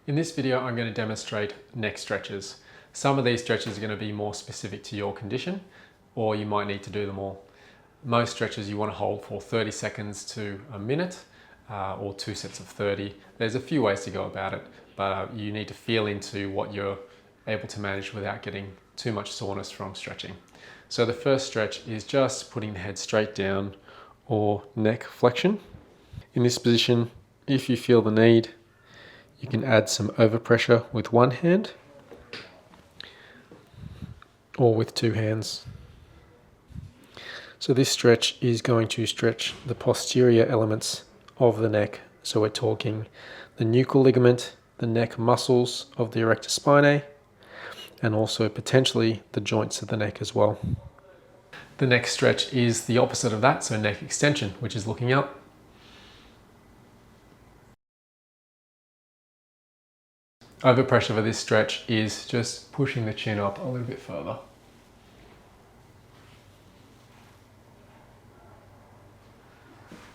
In this video, I'm going to demonstrate neck stretches. Some of these stretches are going to be more specific to your condition, or you might need to do them all. Most stretches you want to hold for 30 seconds to a minute, or 2 sets of 30. There's a few ways to go about it, but you need to feel into what you're able to manage without getting too much soreness from stretching. So the first stretch is just putting the head straight down, or neck flexion. In this position, if you feel the need, you can add some overpressure with one hand or with two hands. So this stretch is going to stretch the posterior elements of the neck. So we're talking the nuchal ligament, the neck muscles of the erector spinae, and also potentially the joints of the neck as well. The next stretch is the opposite of that, so neck extension, which is looking up. Overpressure for this stretch is just pushing the chin up a little bit further.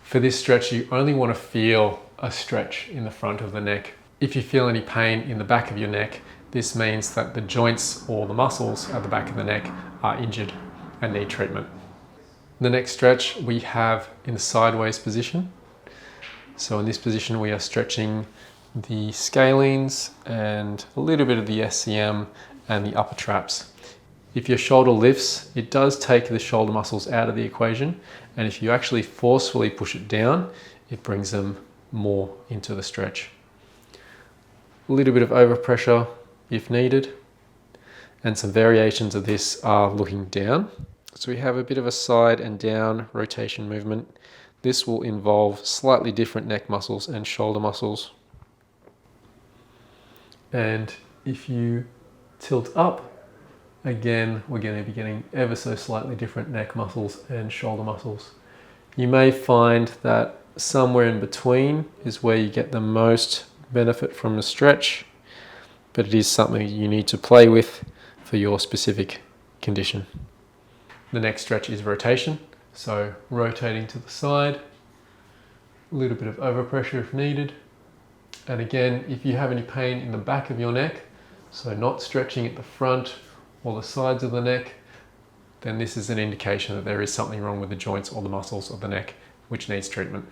For this stretch, you only want to feel a stretch in the front of the neck. If you feel any pain in the back of your neck, this means that the joints or the muscles at the back of the neck are injured and need treatment. The next stretch we have in the sideways position. So in this position, we are stretching the scalenes and a little bit of the SCM and the upper traps. If your shoulder lifts, it does take the shoulder muscles out of the equation, and if you actually forcefully push it down, it brings them more into the stretch. A little bit of overpressure if needed, and some variations of this are looking down. So we have a bit of a side and down rotation movement. This will involve slightly different neck muscles and shoulder muscles. And if you tilt up, again, we're going to be getting ever so slightly different neck muscles and shoulder muscles. You may find that somewhere in between is where you get the most benefit from the stretch, but it is something you need to play with for your specific condition. The next stretch is rotation. So rotating to the side, a little bit of overpressure if needed. And again, if you have any pain in the back of your neck, so not stretching at the front or the sides of the neck, then this is an indication that there is something wrong with the joints or the muscles of the neck, which needs treatment.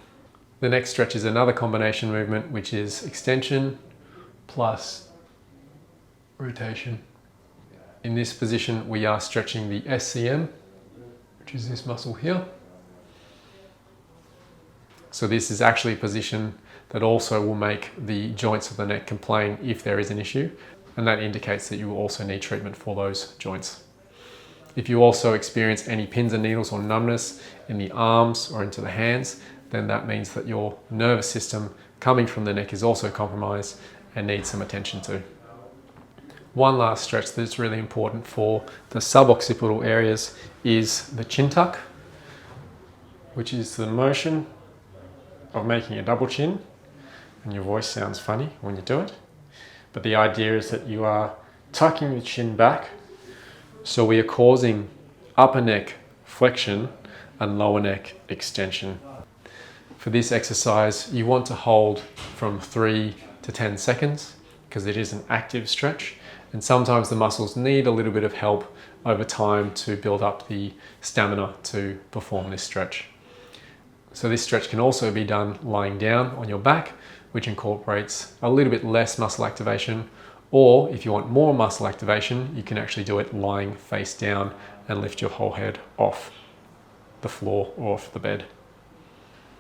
The next stretch is another combination movement, which is extension plus rotation. In this position, we are stretching the SCM, which is this muscle here. So this is actually a position that also will make the joints of the neck complain if there is an issue, and that indicates that you will also need treatment for those joints. If you also experience any pins and needles or numbness in the arms or into the hands, then that means that your nervous system coming from the neck is also compromised and needs some attention to. One last stretch that's really important for the suboccipital areas is the chin tuck, which is the motion of making a double chin. And your voice sounds funny when you do it. But the idea is that you are tucking the chin back, so we are causing upper neck flexion and lower neck extension. For this exercise, you want to hold from 3 to 10 seconds because it is an active stretch, and sometimes the muscles need a little bit of help over time to build up the stamina to perform this stretch. So this stretch can also be done lying down on your back, which incorporates a little bit less muscle activation, or if you want more muscle activation, you can actually do it lying face down and lift your whole head off the floor or off the bed.